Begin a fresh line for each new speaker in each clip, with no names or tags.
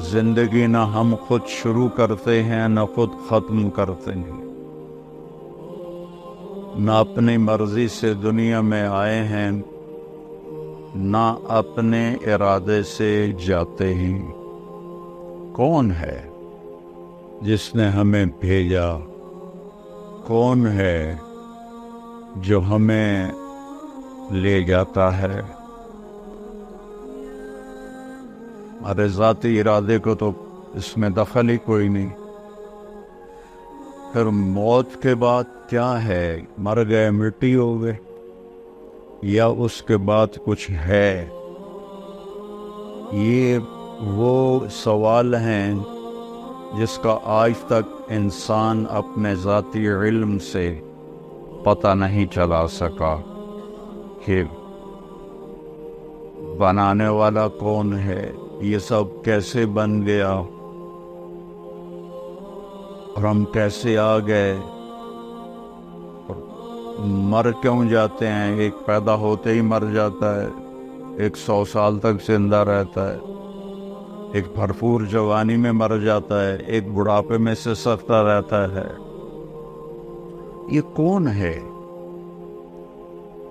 زندگی نہ ہم خود شروع کرتے ہیں نہ خود ختم کرتے ہیں، نہ اپنی مرضی سے دنیا میں آئے ہیں نہ اپنے ارادے سے جاتے ہیں۔ کون ہے جس نے ہمیں بھیجا؟ کون ہے جو ہمیں لے جاتا ہے؟ ہمارے ذاتی ارادے کو تو اس میں دخل ہی کوئی نہیں۔ پھر موت کے بعد کیا ہے؟ مر گئے، مٹی ہو گئے، یا اس کے بعد کچھ ہے؟ یہ وہ سوال ہیں جس کا آج تک انسان اپنے ذاتی علم سے پتہ نہیں چلا سکا کہ بنانے والا کون ہے، یہ سب کیسے بن گیا، اور ہم کیسے آ گئے، مر کیوں جاتے ہیں؟ ایک پیدا ہوتے ہی مر جاتا ہے، ایک 100 سال تک زندہ رہتا ہے، ایک بھرپور جوانی میں مر جاتا ہے، ایک بڑھاپے میں سے سکتا رہتا ہے۔ یہ کون ہے؟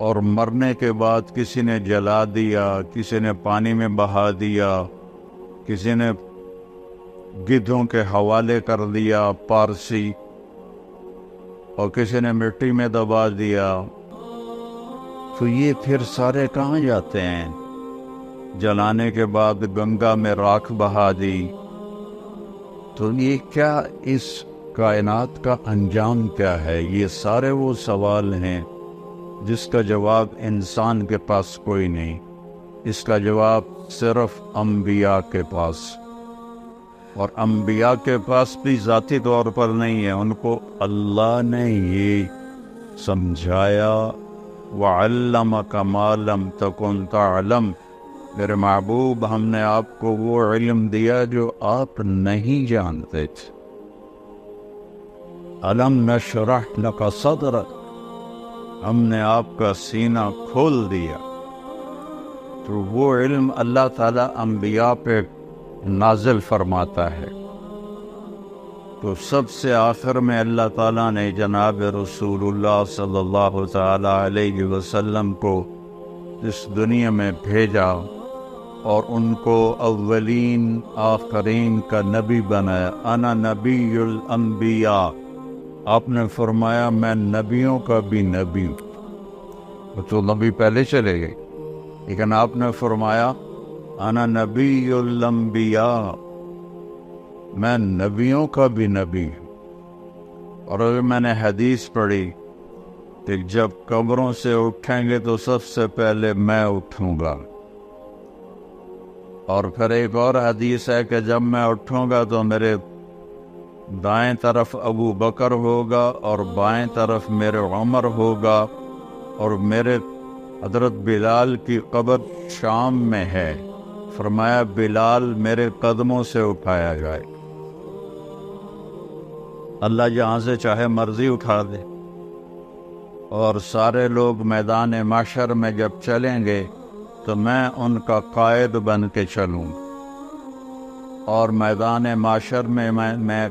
اور مرنے کے بعد کسی نے جلا دیا، کسی نے پانی میں بہا دیا، کسی نے گدھوں کے حوالے کر دیا پارسی، اور کسی نے مٹی میں دبا دیا، تو یہ پھر سارے کہاں جاتے ہیں؟ جلانے کے بعد گنگا میں راکھ بہا دی، تو یہ کیا، اس کائنات کا انجام کیا ہے؟ یہ سارے وہ سوال ہیں جس کا جواب انسان کے پاس کوئی نہیں، اس کا جواب صرف انبیاء کے پاس، اور انبیاء کے پاس بھی ذاتی طور پر نہیں ہے، ان کو اللہ نے یہ سمجھایا وَعَلَّمَكَ مَا لَمْ تَكُنْ تَعْلَمْ، میرے محبوب ہم نے آپ کو وہ علم دیا جو آپ نہیں جانتے تھے۔ أَلَمْ نَشْرَحْ لَكَ صَدْرَكَ، ہم نے آپ کا سینہ کھول دیا۔ تو وہ علم اللہ تعالیٰ انبیاء پہ نازل فرماتا ہے، تو سب سے آخر میں اللہ تعالیٰ نے جناب رسول اللہ صلی اللہ تعالیٰ علیہ وسلم کو اس دنیا میں بھیجا، اور ان کو اولین آخرین کا نبی بنایا۔ انا نبی الانبیاء، آپ نے فرمایا میں نبیوں کا بھی نبی ہوں، تو نبی پہلے چلے گئے، لیکن آپ نے فرمایا انا نبی الانبیاء، میں نبیوں کا بھی نبی ہوں۔ اور اگر میں نے حدیث پڑھی کہ جب قبروں سے اٹھیں گے تو سب سے پہلے میں اٹھوں گا، اور پھر ایک اور حدیث ہے کہ جب میں اٹھوں گا تو میرے دائیں طرف ابو بکر ہوگا اور بائیں طرف میرے عمر ہوگا، اور میرے حضرت بلال کی قبر شام میں ہے، فرمایا بلال میرے قدموں سے اٹھایا جائے۔ اللہ جہاں سے چاہے مرضی اٹھا دے، اور سارے لوگ میدان محشر میں جب چلیں گے تو میں ان کا قائد بن کے چلوں، اور میدان محشر میں میں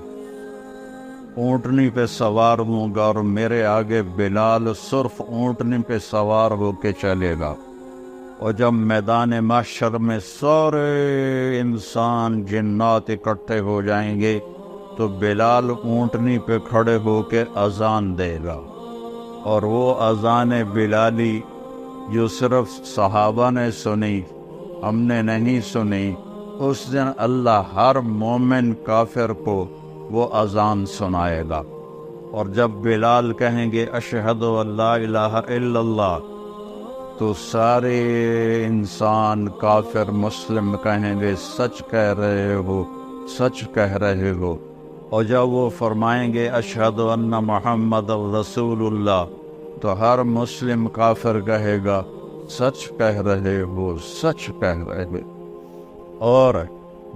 اونٹنی پہ سوار ہوں گا، اور میرے آگے بلال صرف اونٹنی پہ سوار ہو کے چلے گا۔ اور جب میدان محشر میں سارے انسان جنات اکٹھے ہو جائیں گے تو بلال اونٹنی پہ کھڑے ہو کے اذان دے گا، اور وہ اذان بلالی جو صرف صحابہ نے سنی، ہم نے نہیں سنی، اس دن اللہ ہر مومن کافر کو وہ اذان سنائے گا۔ اور جب بلال کہیں گے اشہد ان لا الہ الا اللہ، تو سارے انسان کافر مسلم کہیں گے سچ کہہ رہے ہو، سچ کہہ رہے ہو۔ اور جب وہ فرمائیں گے اشہد ان محمد رسول اللہ، تو ہر مسلم کافر کہے گا سچ کہہ رہے ہو، سچ کہہ رہے ہو۔ اور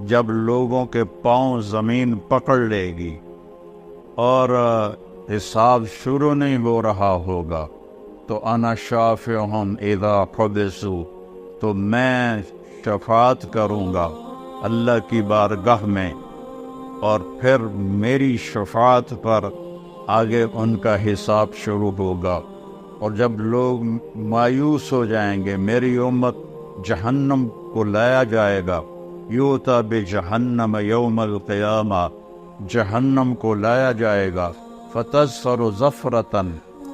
جب لوگوں کے پاؤں زمین پکڑ لے گی اور حساب شروع نہیں ہو رہا ہوگا، تو انا شافعہم اذا حبسوا، تو میں شفاعت کروں گا اللہ کی بارگاہ میں، اور پھر میری شفاعت پر آگے ان کا حساب شروع ہوگا۔ اور جب لوگ مایوس ہو جائیں گے، میری امت جہنم کو لایا جائے گا، یوتا بجہنم یوم القیامہ، جہنم کو لایا جائے گا، فتظفر ظفرتاً،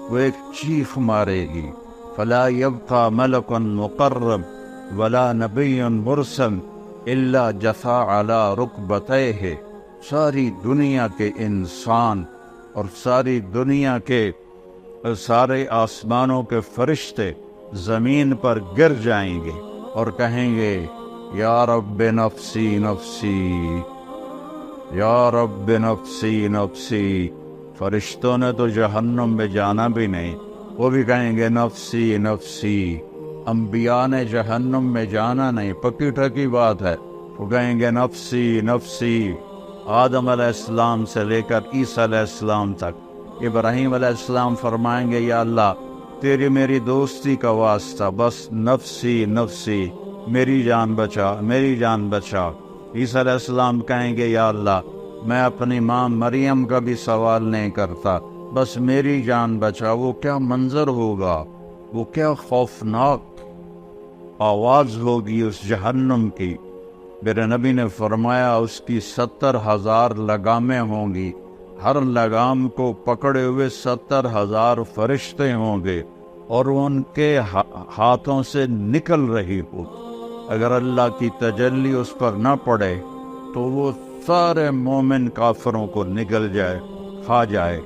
وہ ایک چیخ مارے گی، فلا یبقى ملک مقرب ولا نبی مرسل الا جثا علی رکبتیہ، ساری دنیا کے انسان اور ساری دنیا کے سارے آسمانوں کے فرشتے زمین پر گر جائیں گے اور کہیں گے یا رب نفسی نفسی، یا رب نفسی نفسی۔ فرشتوں نے تو جہنم میں جانا بھی نہیں، وہ بھی کہیں گے نفسی نفسی۔ انبیاء نے جہنم میں جانا نہیں، پکی ٹھکی بات ہے، وہ کہیں گے نفسی نفسی۔ آدم علیہ السلام سے لے کر عیسیٰ علیہ السلام تک، ابراہیم علیہ السلام فرمائیں گے یا اللہ تیری میری دوستی کا واسطہ، بس نفسی نفسی، میری جان بچا، میری جان بچا۔ عیسیٰ علیہ السلام کہیں گے یا اللہ میں اپنی ماں مریم کا بھی سوال نہیں کرتا، بس میری جان بچا۔ وہ کیا منظر ہوگا، وہ کیا خوفناک آواز ہوگی اس جہنم کی۔ میرے نبی نے فرمایا اس کی 70,000 لگامیں ہوں گی، ہر لگام کو پکڑے ہوئے 70,000 فرشتے ہوں گے، اور ان کے ہاتھوں سے نکل رہی ہو۔ اگر اللہ کی تجلی اس پر نہ پڑے تو وہ سارے مومن کافروں کو نگل جائے، کھا جائے۔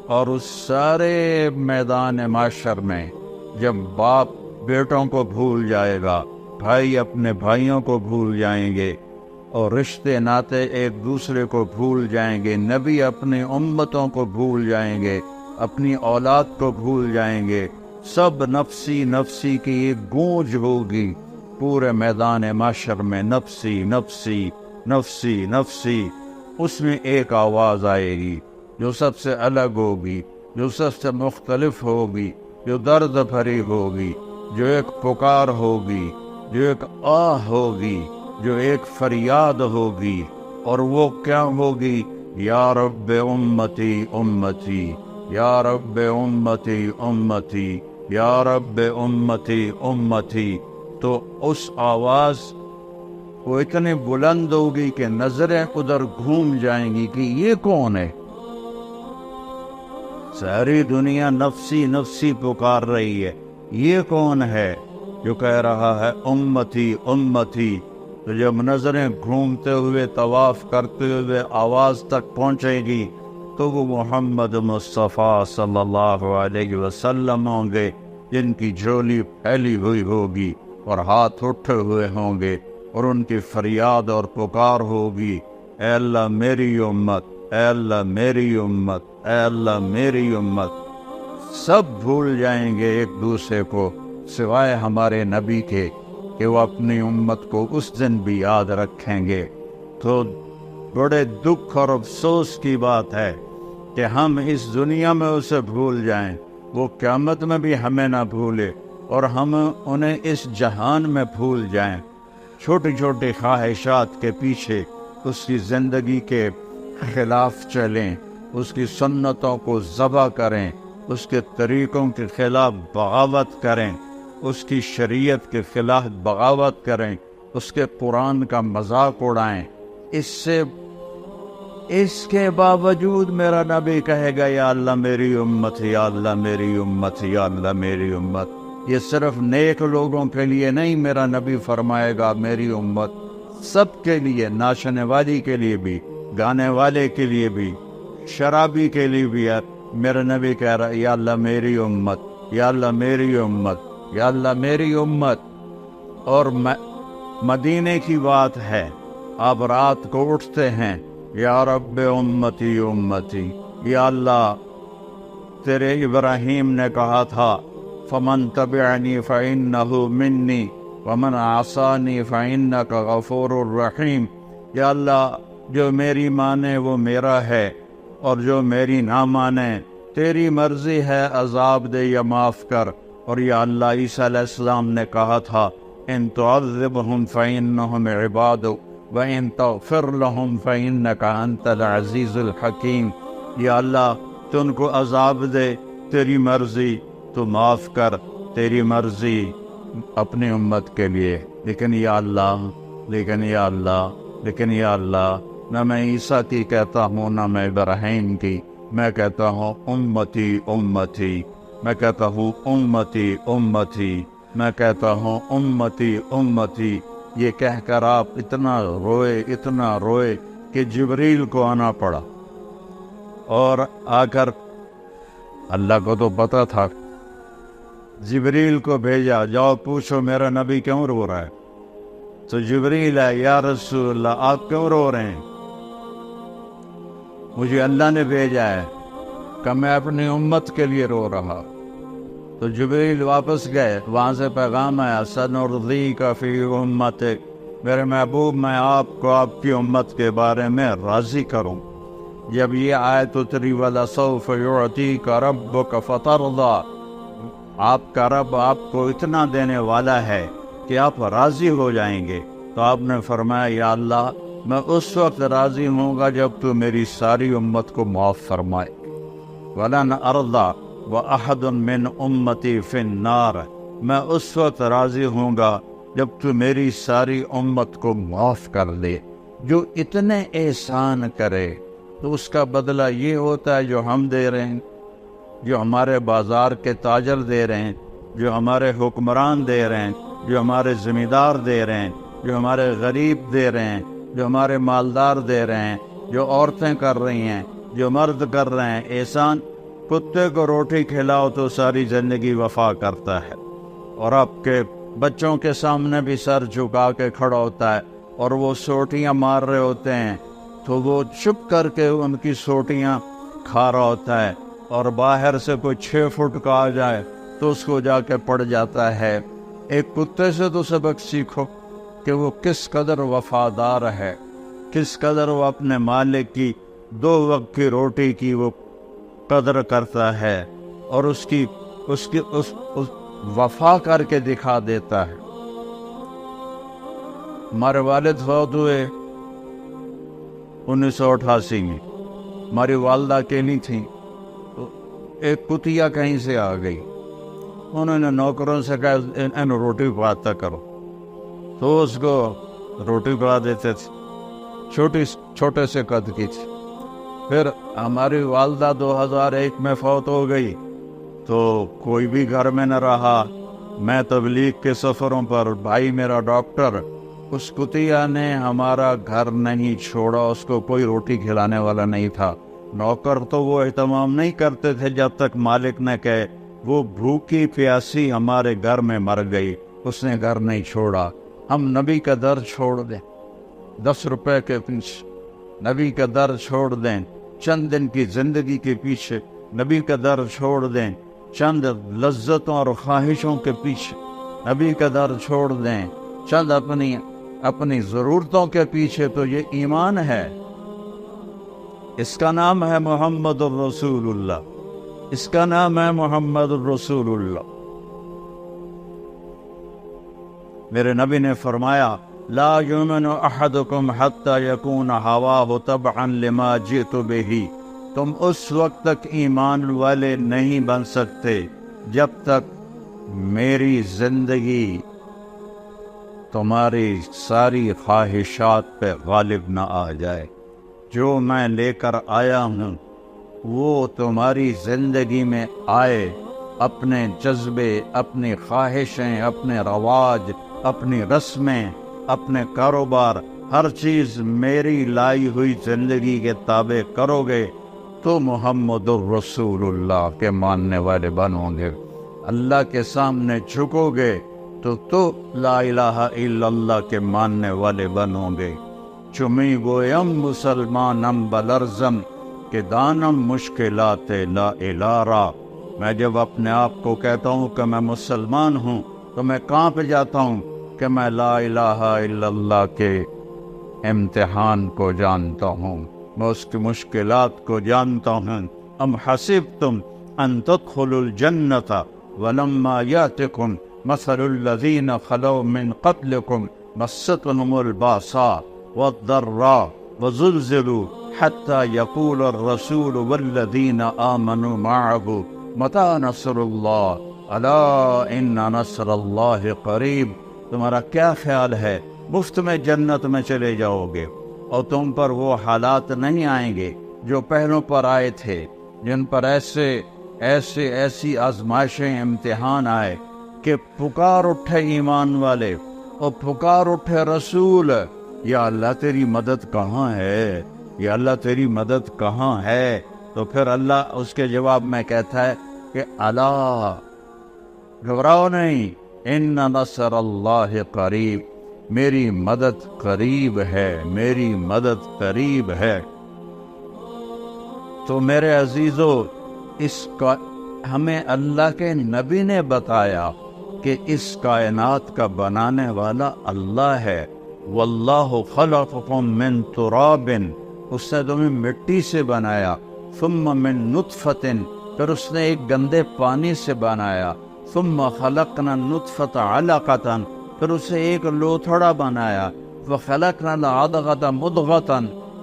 اور اس سارے میدان معاشر میں جب باپ بیٹوں کو بھول جائے گا، بھائی اپنے بھائیوں کو بھول جائیں گے، اور رشتے ناتے ایک دوسرے کو بھول جائیں گے، نبی اپنی امتوں کو بھول جائیں گے، اپنی اولاد کو بھول جائیں گے، سب نفسی نفسی کی ایک گونج ہوگی پورے میدان معاشر میں، نفسی نفسی نفسی نفسی۔ اس میں ایک آواز آئے گی جو سب سے الگ ہوگی، جو سب سے مختلف ہوگی، جو درد بھری ہوگی، جو ایک پکار ہوگی، جو ایک آہ ہوگی، جو ایک فریاد ہوگی۔ اور وہ کیا ہوگی؟ یا رب امتی امتی، یا رب امتی امتی، یا رب امتی امتی۔ تو اس آواز وہ اتنی بلند ہوگی کہ نظریں ادھر گھوم جائیں گی کہ یہ کون ہے؟ ساری دنیا نفسی نفسی پکار رہی ہے، یہ کون ہے جو کہہ رہا ہے امتی امتی؟ تو جب نظریں گھومتے ہوئے طواف کرتے ہوئے آواز تک پہنچے گی تو وہ محمد مصطفیٰ صلی اللہ علیہ وسلم ہوں گے، جن کی جھولی پھیلی ہوئی ہوگی اور ہاتھ اٹھے ہوئے ہوں گے، اور ان کی فریاد اور پکار ہوگی اے اللہ میری امت، اے اللہ میری امت، اے اللہ میری امت۔ سب بھول جائیں گے ایک دوسرے کو سوائے ہمارے نبی کے کہ وہ اپنی امت کو اس دن بھی یاد رکھیں گے۔ تو بڑے دکھ اور افسوس کی بات ہے کہ ہم اس دنیا میں اسے بھول جائیں، وہ قیامت میں بھی ہمیں نہ بھولے، اور ہم انہیں اس جہان میں بھول جائیں، چھوٹی چھوٹی خواہشات کے پیچھے اس کی زندگی کے خلاف چلیں، اس کی سنتوں کو ذبح کریں، اس کے طریقوں کے خلاف بغاوت کریں، اس کی شریعت کے خلاف بغاوت کریں، اس کے قرآن کا مذاق اڑائیں۔ اس کے باوجود میرا نبی کہے گا یا اللہ میری امت، یا اللہ میری امت، یا اللہ میری امت۔ یہ صرف نیک لوگوں کے لیے نہیں، میرا نبی فرمائے گا میری امت سب کے لیے، ناچنے والی کے لیے بھی، گانے والے کے لیے بھی، شرابی کے لیے بھی ہے۔ میرا نبی کہہ رہا ہے یا اللہ میری امت، یا اللہ میری امت، یا اللہ میری امت۔ اور مدینے کی بات ہے، آپ رات کو اٹھتے ہیں یا رب امتی امتی، یا اللہ تیرے ابراہیم نے کہا تھا فمن تبعنی فإنہ منی ومن عصانی فإنک غفور الرحیم۔ یا اللہ جو میری مانے وہ میرا ہے، اور جو میری نہ مانے تیری مرضی ہے، عذاب دے یا معاف کر۔ اور یا اللہ عیسیٰ علیہ السلام نے کہا تھا ان تعذبہم فإنہم عبادک وَإِن تَغْفِرْ لَهُمْ فَإِنَّكَ أَنْتَ الْعَزِيزُ الْحَكِيمُ۔ یا اللہ تو ان کو عذاب دے، تیری مرضی تو معاف کر، تیری مرضی اپنی امت کے لیے، لیکن یا اللہ نہ میں عیسیٰ کی کہتا ہوں نہ میں ابراہیم کی، میں کہتا ہوں امتی امتی، میں کہتا ہوں امتی امتی، میں کہتا ہوں امتی امتی۔ یہ کہہ کر آپ اتنا روئے کہ جبریل کو آنا پڑا، اور آ کر اللہ کو تو پتا تھا، جبریل کو بھیجا، جاؤ پوچھو میرا نبی کیوں رو رہا ہے؟ تو جبریل ہے، یا رسول اللہ آپ کیوں رو رہے ہیں؟ مجھے اللہ نے بھیجا ہے کہ میں اپنی امت کے لیے رو رہا۔ تو جبریل واپس گئے، وہاں سے پیغام آیا، سنرضیک فی امتک، میرے محبوب میں آپ کو آپ کی امت کے بارے میں راضی کروں۔ جب یہ آیت اتری وَلَسَوْفَ يُعْطِيكَ رَبُّكَ فَتَرْضَىٰ، آپ کا رب آپ کو اتنا دینے والا ہے کہ آپ راضی ہو جائیں گے، تو آپ نے فرمایا یا اللہ میں اس وقت راضی ہوں گا جب تو میری ساری امت کو معاف فرمائے۔ وَلَنْ أَرْضَىٰ وَأَحَدٌ مِّنْ أُمَّتِي فِي النَّارِ، میں اس وقت راضی ہوں گا جب تو میری ساری امت کو معاف کر دے۔ جو اتنے احسان کرے تو اس کا بدلہ یہ ہوتا ہے جو ہم دے رہے ہیں، جو ہمارے بازار کے تاجر دے رہے ہیں، جو ہمارے حکمران دے رہے ہیں، جو ہمارے زمیندار دے رہے ہیں، جو ہمارے غریب دے رہے ہیں، جو ہمارے مالدار دے رہے ہیں، جو عورتیں کر رہی ہیں، جو مرد کر رہے ہیں۔ احسان، کتے کو روٹی کھلاؤ تو ساری زندگی وفا کرتا ہے، اور آپ کے بچوں کے سامنے بھی سر جھکا کے کھڑا ہوتا ہے، اور وہ سوٹیاں مار رہے ہوتے ہیں تو وہ چپ کر کے ان کی سوٹیاں کھا رہا ہوتا ہے، اور باہر سے کوئی 6 فٹ کا آ جائے تو اس کو جا کے پڑ جاتا ہے۔ ایک کتے سے تو سبق سیکھو کہ وہ کس قدر وفادار ہے، کس قدر وہ اپنے مالک کی 2 وقت کی روٹی کی وہ قدر کرتا ہے، اور اس وفا کر کے دکھا دیتا ہے۔ ہمارے والد فوت ہوئے 1988 میں، ہماری والدہ اکیلی تھیں، تو ایک کتیا کہیں سے آ گئی، انہوں نے نوکروں سے کہا ان روٹی پکاتا کرو، تو اس کو روٹی پکا دیتے تھے، چھوٹے سے قد کی تھی۔ پھر ہماری والدہ 2001 میں فوت ہو گئی، تو کوئی بھی گھر میں نہ رہا، میں تبلیغ کے سفروں پر، بھائی میرا ڈاکٹر، اس کتیا نے ہمارا گھر نہیں چھوڑا، اس کو کوئی روٹی کھلانے والا نہیں تھا۔ نوکر تو وہ اہتمام نہیں کرتے تھے جب تک مالک نہ کہے، وہ بھوکی پیاسی ہمارے گھر میں مر گئی، اس نے گھر نہیں چھوڑا۔ ہم نبی کا در چھوڑ دیں 10 روپے کے پیچھے، نبی کا در چھوڑ دیں چند دن کی زندگی کے پیچھے، نبی کا در چھوڑ دیں چند لذتوں اور خواہشوں کے پیچھے، نبی کا در چھوڑ دیں چند اپنی ضرورتوں کے پیچھے، تو یہ ایمان ہے۔ اس کا نام ہے محمد الرسول اللہ، اس کا نام ہے محمد الرسول اللہ۔ میرے نبی نے فرمایا لا یؤمن احدکم حتی یکون ہواہ تبعا لما جئت بہ، تم اس وقت تک ایمان والے نہیں بن سکتے جب تک میری زندگی تمہاری ساری خواہشات پہ غالب نہ آ جائے۔ جو میں لے کر آیا ہوں وہ تمہاری زندگی میں آئے، اپنے جذبے، اپنی خواہشیں، اپنے رواج، اپنی رسمیں، اپنے کاروبار، ہر چیز میری لائی ہوئی زندگی کے تابع کرو گے تو محمد الرسول اللہ کے ماننے والے بنو گے۔ اللہ کے سامنے جھکو گے تو لا الہ الا اللہ کے ماننے والے بنو گے۔ چمی گویم مسلمانم بلرزم کہ دانم مشکلات لا الارا، میں جب اپنے آپ کو کہتا ہوں کہ میں مسلمان ہوں تو میں کانپ جاتا ہوں کہ میں لا الہ الا اللہ کے امتحان کو جانتا ہوں، میں اس کی مشکلات کو جانتا ہوں۔ ام حسبتم ان تدخلوا الجنۃ ولما یاتکم مثل الذین خلوا من قبلکم مستهم الباساء والضراء وزلزلوا حتى يقول الرسول والذين آمنوا معه متى نصر الله ألا إن نصر الله قریب۔ تمہارا کیا خیال ہے مفت میں جنت میں چلے جاؤ گے اور تم پر وہ حالات نہیں آئیں گے جو پہلوں پر آئے تھے، جن پر ایسی آزمائشیں امتحان آئے کہ پکار اٹھے ایمان والے اور پکار اٹھے رسول، یا اللہ تیری مدد کہاں ہے، یا اللہ تیری مدد کہاں ہے؟ تو پھر اللہ اس کے جواب میں کہتا ہے کہ الا، گھبراؤ نہیں، ان نصر اللہ قریب، میری مدد قریب ہے، میری مدد قریب ہے۔ تو میرے عزیزو، اس کا ہمیں اللہ کے نبی نے بتایا کہ اس کائنات کا بنانے والا اللہ ہے۔ واللہ خلقکم من تراب، اس نے تمہیں مٹی سے بنایا، ثم من نطفۃ، پھر اس نے ایک گندے پانی سے بنایا، ثم خلقنا النطفۃ علقۃ، پھر اسے ایک لوتھڑا بنایا، وخلقنا العلقۃ مضغۃ،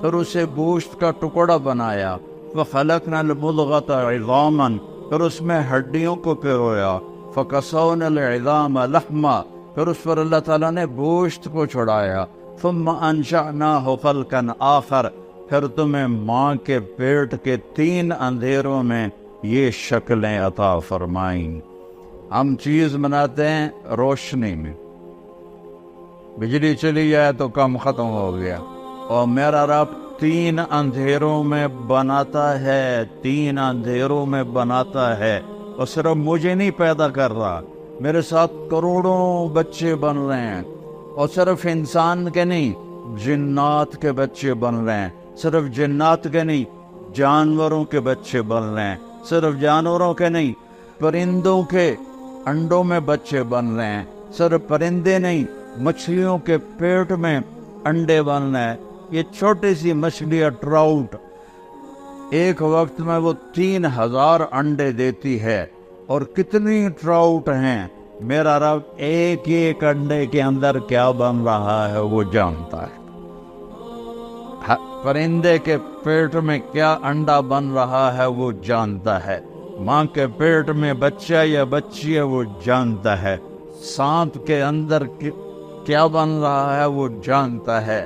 پھر اسے گوشت کا ٹکڑا بنایا، وخلقنا المضغۃ عظاما، پھر اس میں ہڈیوں کو پرویا، فکسونا العظام لحما، پھر اس پر اللہ تعالیٰ نے گوشت کو چھڑایا، ثم انشأناہ خلقا آخر، پھر تمہیں ماں کے پیٹ کے 3 اندھیروں میں یہ شکلیں عطا فرمائیں۔ ہم چیز بناتے ہیں روشنی میں، بجلی چلی جائے تو کام ختم ہو گیا، اور میرا رب 3 اندھیروں میں بناتا ہے، 3 اندھیروں میں بناتا ہے، اور صرف مجھے نہیں پیدا کر رہا، میرے ساتھ کروڑوں بچے بن رہے ہیں، اور صرف انسان کے نہیں، جنات کے بچے بن رہے ہیں، صرف جنات کے نہیں، جانوروں کے بچے بن رہے ہیں، صرف جانوروں کے نہیں، پرندوں کے انڈوں میں بچے بن رہے ہیں، صرف پرندے نہیں، مچھلیوں کے پیٹ میں انڈے بن رہے ہیں۔ یہ چھوٹی سی مچھلی ٹراؤٹ ایک وقت میں وہ 3000 انڈے دیتی ہے، اور کتنی ٹراؤٹ ہیں میرا رب ایک ایک انڈے کے اندر کیا بن رہا ہے وہ جانتا ہے۔ پرندے کے پیٹ میں کیا انڈا بن رہا ہے وہ جانتا ہے، ماں کے پیٹ میں بچہ یا بچی ہے وہ جانتا ہے، سانپ کے اندر کیا بن رہا ہے وہ جانتا ہے،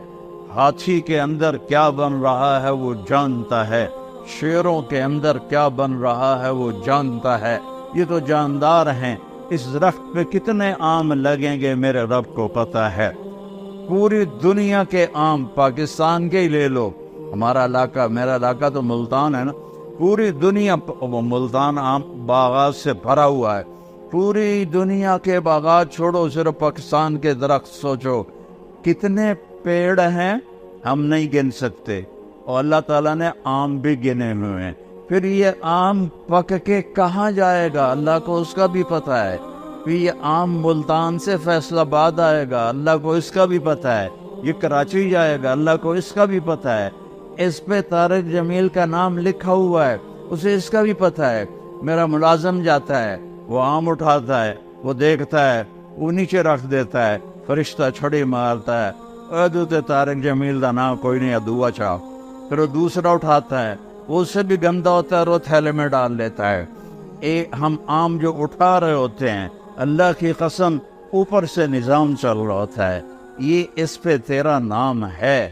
ہاتھی کے اندر کیا بن رہا ہے وہ جانتا ہے، شیروں کے اندر کیا بن رہا ہے وہ جانتا ہے۔ یہ تو جاندار ہیں، اس درخت پہ کتنے آم لگیں گے میرے رب کو پتہ ہے۔ پوری دنیا کے آم، پاکستان کے ہی لے لو، ہمارا علاقہ، میرا علاقہ تو ملتان ہے نا، پوری دنیا ملتان آم باغات سے بھرا ہوا ہے، پوری دنیا کے باغات چھوڑو، صرف پاکستان کے درخت سوچو کتنے پیڑ ہیں، ہم نہیں گن سکتے، اور اللہ تعالیٰ نے آم بھی گنے ہوئے ہیں۔ پھر یہ آم پک کے کہاں جائے گا اللہ کو اس کا بھی پتہ ہے، پھر یہ آم ملتان سے فیصل آباد آئے گا اللہ کو اس کا بھی پتہ ہے، یہ کراچی جائے گا اللہ کو اس کا بھی پتہ ہے، اس پہ طارق جمیل کا نام لکھا ہوا ہے اسے اس کا بھی پتہ ہے۔ میرا ملازم جاتا ہے، وہ آم اٹھاتا ہے، وہ دیکھتا ہے، وہ نیچے رکھ دیتا ہے، فرشتہ چھڑی مارتا ہے، ادوتے طارق جمیل کا نام کوئی نہیں ادوا چاہ، پھر وہ دوسرا اٹھاتا ہے، وہ اس سے بھی گندا ہوتا ہے، وہ تھیلے میں ڈال لیتا ہے۔ ہم آم جو اٹھا رہے ہوتے ہیں، اللہ کی قسم اوپر سے نظام چل رہا ہوتا ہے، یہ اس پہ تیرا نام ہے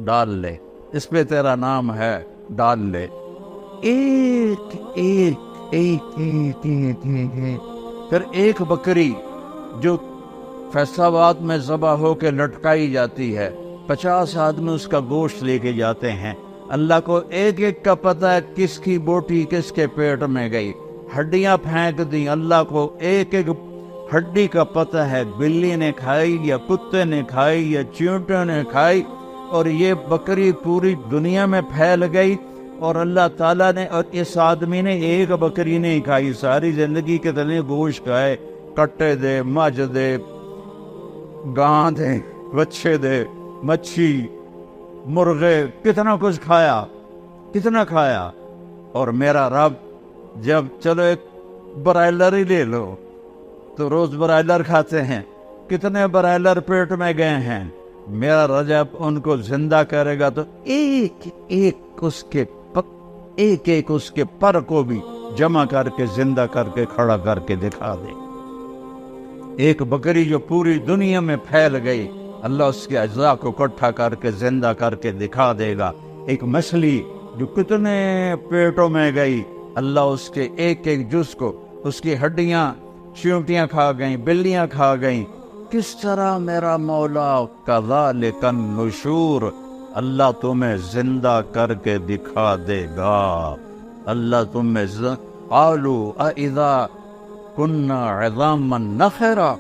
ڈال لے، اس پہ تیرا نام ہے ڈال لے، ایک ایک ایک ایک ایک ایک۔ پھر ایک بکری جو فیصل آباد میں ذبح ہو کے لٹکائی جاتی ہے، 50 آدمی اس کا گوشت لے کے جاتے ہیں، اللہ کو ایک ایک کا پتہ ہے کس کی بوٹی کس کے پیٹ میں گئی، ہڈیاں پھینک دی، اللہ کو ایک ایک ہڈی کا پتہ ہے، بلی نے کھائی یا کتے نے کھائی یا چیونٹے نے کھائی، اور یہ بکری پوری دنیا میں پھیل گئی، اور اللہ تعالیٰ نے، اور اس آدمی نے ایک بکری نہیں کھائی، ساری زندگی کے تلے گوشت کھائے، کٹے دے، مجھ دے، گاں دے، بچے دے، مچھی، مرغے، کتنا کچھ کھایا، کتنا کھایا، اور میرا رب جب چلو ایک برائلر ہی لے لو تو روز برائلر کھاتے ہیں، کتنے برائلر پیٹ میں گئے ہیں، میرا رجب ان کو زندہ کرے گا تو ایک ایک اس کے پر کو بھی جمع کر کے زندہ کر کے کھڑا کر کے دکھا دے. ایک بکری جو پوری دنیا میں پھیل گئی، اللہ اس کے اجزاء کو اکٹھا کر کے زندہ کر کے دکھا دے گا. ایک مچھلی جو کتنے پیٹوں میں گئی، اللہ اس کے ایک ایک جز کو، اس کی ہڈیاں چیونٹیاں کھا گئیں، بلیاں کھا گئیں. کس طرح میرا مولا کذالک النشور، اللہ تمہیں زندہ کر کے دکھا دے گا. اللہ تمہیں قالوا اذا كنا عظاما نخرا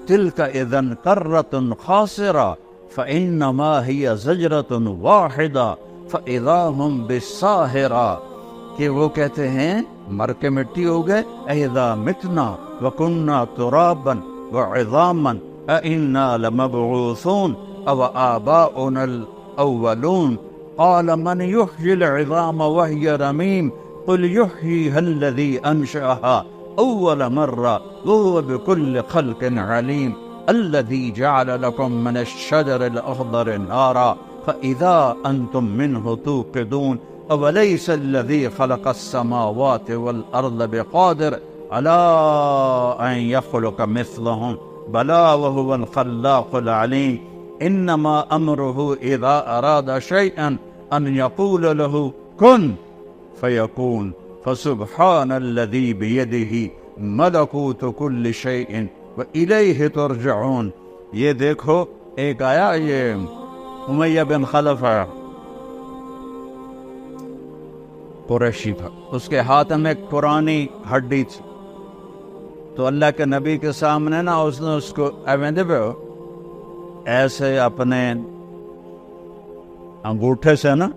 تلك اذا كرة خاسرة فانما هي زجرة واحدة فاذا هم بالساهرة، کہ وہ کہتے ہیں مر کے مٹی ہو گئے. اذا متنا وكنا ترابا وعظاما أئنا لمبعوثون او آباؤنا الاولون قال من يحيي العظام وهي رميم قل يحييها الذي انشأها اول مرة وهو بكل خلق عليم الذي جعل لكم من الشجر الاخضر نارا فاذا انتم منه توقدون اوليس الذي خلق السماوات والارض بقادر على ان يخلق مثلهم بلى وهو الخلاق العليم انما امره اذا اراد شيئا ان يقول له كن فيكون فسبحان الذي بيده ملكوت كل شيء وإليه ترجعون. یہ دیکھو ایک آیا، یہ امیہ بن خلف قریشی تھا، اس کے ہاتھ میں ایک پرانی ہڈی تھی. تو اللہ کے نبی کے سامنے نا اس نے اس کو ایسے اپنے انگوٹھے سے نا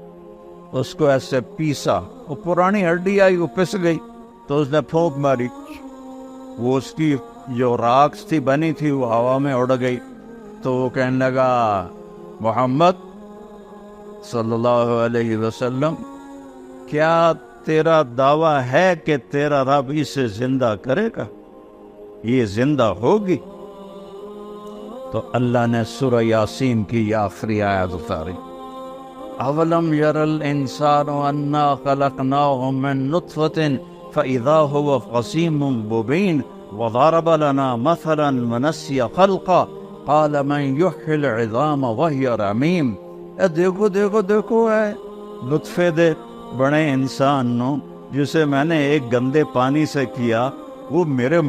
اس کو ایسے پیسا. وہ پرانی ہڈی آئی، وہ پس گئی تو اس نے پھونک ماری، وہ اس کی جو راکس تھی بنی تھی وہ ہوا میں اڑ گئی. تو وہ کہنے لگا محمد صلی اللہ علیہ وسلم، کیا تیرا دعویٰ ہے کہ تیرا رب اسے زندہ کرے گا، یہ زندہ ہوگی؟ تو اللہ نے سورہ یاسین کی یہ آخری آیت اتاری، اولم یر الانسان انا خلقناه من نطفة فاذا هو خصیم مبین وضرب لنا مثلا ونسی خلقا قال من یحیی العظام وهی رمیم. دیکھو دیکھو دیکھو ہے نطفے دے بڑے انسان نو جسے میں نے ایک گندے پانی سے کیا، وہ میرے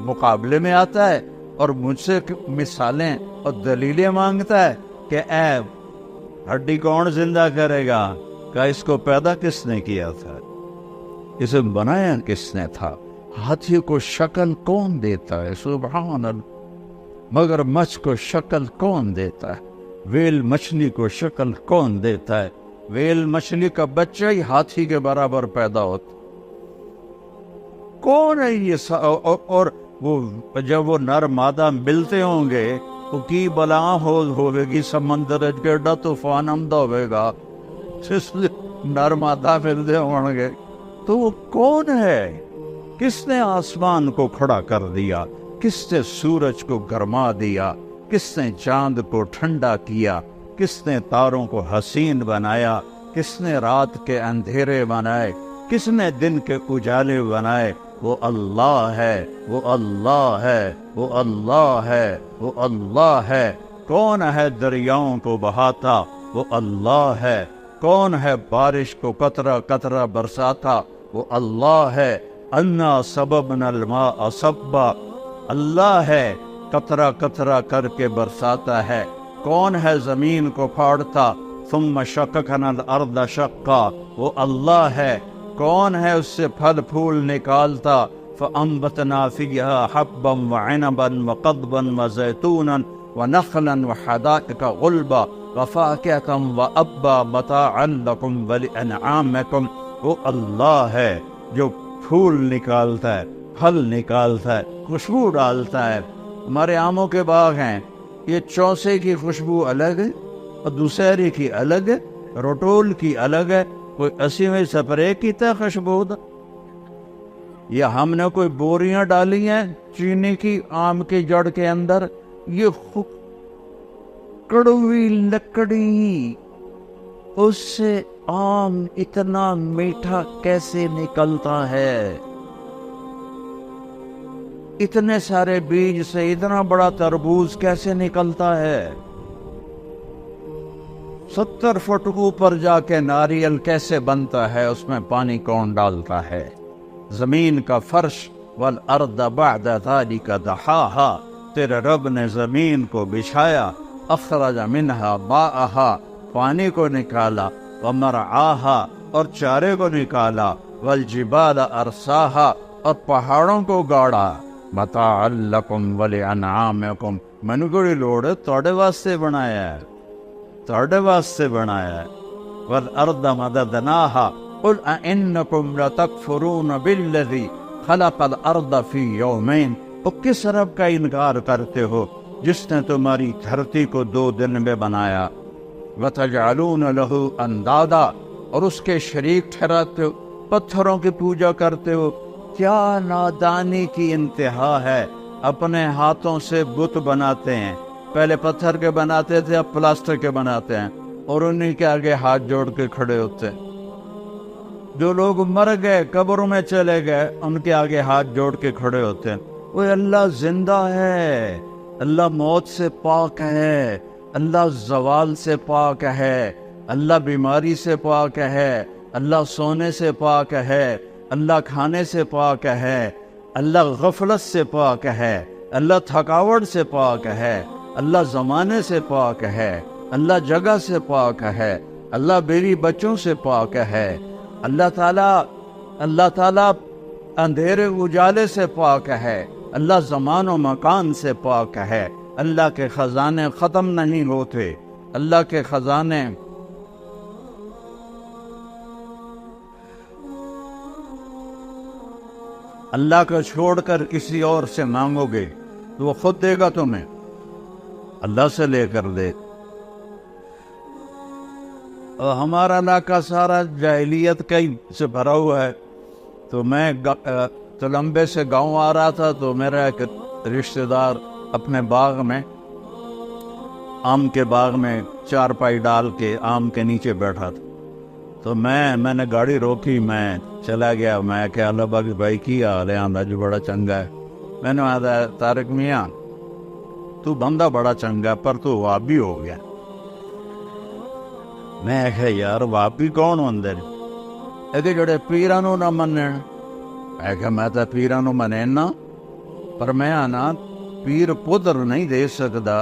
مقابلے میں آتا ہے اور مجھ سے مثالیں اور دلیلیں مانگتا ہے کہ اے ہڈی کون زندہ کرے گا؟ کہ اس کو پیدا کس نے کیا تھا، اسے بنایا کس نے تھا؟ ہاتھی کو شکل کون دیتا ہے؟ سبحان اللہ. مگر مچھ کو شکل کون دیتا ہے؟ ویل مچھلی کو شکل کون دیتا ہے؟ ویل مچھلی کا بچہ ہی ہاتھی کے برابر پیدا ہوتا. کون ہے یہ اور وہ جب وہ نر مادہ ملتے ہوں گے تو کی بلا ہوئے گی، سمندر جیڑا طوفان آمدہ ہوئے گا، نر مادہ ملتے ہوں گے. تو وہ کون ہے؟ کس نے آسمان کو کھڑا کر دیا؟ کس نے سورج کو گرما دیا؟ کس نے چاند کو ٹھنڈا کیا؟ کس نے تاروں کو حسین بنایا؟ کس نے رات کے اندھیرے بنائے؟ کس نے دن کے اجالے بنائے؟ وہ اللہ ہے، وہ اللہ ہے، وہ اللہ ہے، وہ اللہ ہے. کون ہے دریاؤں کو بہاتا؟ وہ اللہ ہے. کون ہے بارش کو قطرہ قطرہ برساتا؟ وہ اللہ ہے. انا سببنا الماء صبا، اللہ ہے قطرہ قطرہ کر کے برساتا ہے. کون ہے زمین کو پھاڑتا؟ ثم شققنا الارض شقا، وہ اللہ ہے. کون ہے اس سے پھل پھول نکالتا؟ فانبتنا فیہا حبا وعنبا وقضبا وزیتونا ونخلا وحدائق غلبا وفاکہتا وابا متاعا لکم ولانعامکم. وہ اللہ ہے جو پھول نکالتا ہے، پھل نکالتا ہے، خوشبو ڈالتا ہے. ہمارے آموں کے باغ ہیں، یہ چوسے کی خوشبو الگ ہے اور دوسری کی الگ ہے، روٹول کی الگ ہے، کوئی 80ویں سپرے کی تا خوشبو دا. یا ہم نے کوئی بوریاں ڈالی ہیں چینی کی آم کی جڑ کے اندر، یہ کڑوی لکڑی، اس سے آم اتنا میٹھا کیسے نکلتا ہے؟ اتنے سارے بیج سے اتنا بڑا تربوز کیسے نکلتا ہے؟ 70 فٹ اوپر جا کے ناریل کیسے بنتا ہے؟ اس میں پانی کون ڈالتا ہے؟ زمین کا فرش، والارض بعد ذلك دحاها، تیرے رب نے زمین کو بچھایا، اخرج منها ماءها، پانی کو نکالا، ومرعاها، اور چارے کو نکالا، والجبال ارساها، اور پہاڑوں کو گاڑا، متاعا لکم ولانعامکم، منگڑی لوڑ توڑے واسطے بنایا ہے، توڑے واسطے بنایا ہے، والارض مددناها، قل اانکم لتکفرون بالذی خلق الارض فی یومین، تو کس رب کا انکار کرتے ہو جس نے تمہاری دھرتی کو 2 دن میں بنایا؟ وَتَجْعَلُونَ لَهُ أَنْدَادًا، اور اس کے شریک ٹھہراتے ہو، پتھروں کی پوجا کرتے ہو۔ کیا نادانی کی انتہا ہے، اپنے ہاتھوں سے بت بناتے ہیں، پہلے پتھر کے بناتے تھے، اب پلاسٹر کے بناتے ہیں، اور انہی کے آگے ہاتھ جوڑ کے کھڑے ہوتے ہیں۔ جو لوگ مر گئے، قبروں میں چلے گئے، ان کے آگے ہاتھ جوڑ کے کھڑے ہوتے ہیں۔ وہ اللہ زندہ ہے، اللہ موت سے پاک ہے، اللہ زوال سے پاک ہے، اللہ بیماری سے پاک ہے، اللہ سونے سے پاک ہے، اللہ کھانے سے پاک ہے، اللہ غفلت سے پاک ہے، اللہ تھکاوٹ سے پاک ہے، اللہ زمانے سے پاک ہے، اللہ جگہ سے پاک ہے، اللہ بیوی بچوں سے پاک ہے، اللہ تعالیٰ اندھیرے اجالے سے پاک ہے، اللہ زمان و مکان سے پاک ہے، اللہ کے خزانے ختم نہیں ہوتے، اللہ کے خزانے اللہ کو چھوڑ کر کسی اور سے مانگو گے تو وہ خود دے گا تمہیں، اللہ سے لے کر دے۔ اور ہمارا علاقہ سارا جاہلیت کا ہی سے بھرا ہوا ہے۔ تو میں تلمبے سے گاؤں آ رہا تھا تو میرا ایک رشتہ دار اپنے باغ میں، آم کے باغ میں چارپائی ڈال کے آم کے نیچے بیٹھا تھا۔ تو میں نے گاڑی روکی، میں چلا گیا، میں کہ اللہ بھائی کی حال ہے؟ آندھا جو بڑا چنگا ہے۔ میں نے کہا طارق میاں تو بندہ بڑا چنگا ہے پر تو وابی ہو گیا۔ میں کہا یار وابی کون ہوندے نے؟ کہ جڑے پیرانوں نہ منن۔ میں کہا میں تو پیرانوں منینا، پر میں آنا پیر پتر نہیں دے سکدا،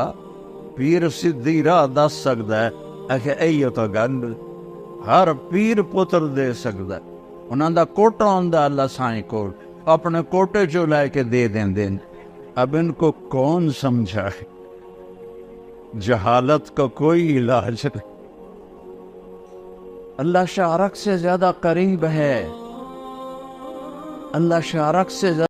پیر سدھی راہ دس سکدا ہے۔ کہ ایو تو گل ہر پیر پتر دے سکدا ہے۔ انہاں دا کوٹا ہوندا اللہ سائیں کوٹ، اپنے کوٹے چو لے کے دے دیں۔ اب ان کو کون سمجھائے؟ جہالت کا کوئی علاج نہیں۔ اللہ شارک سے زیادہ قریب ہے، اللہ شارک سے زیادہ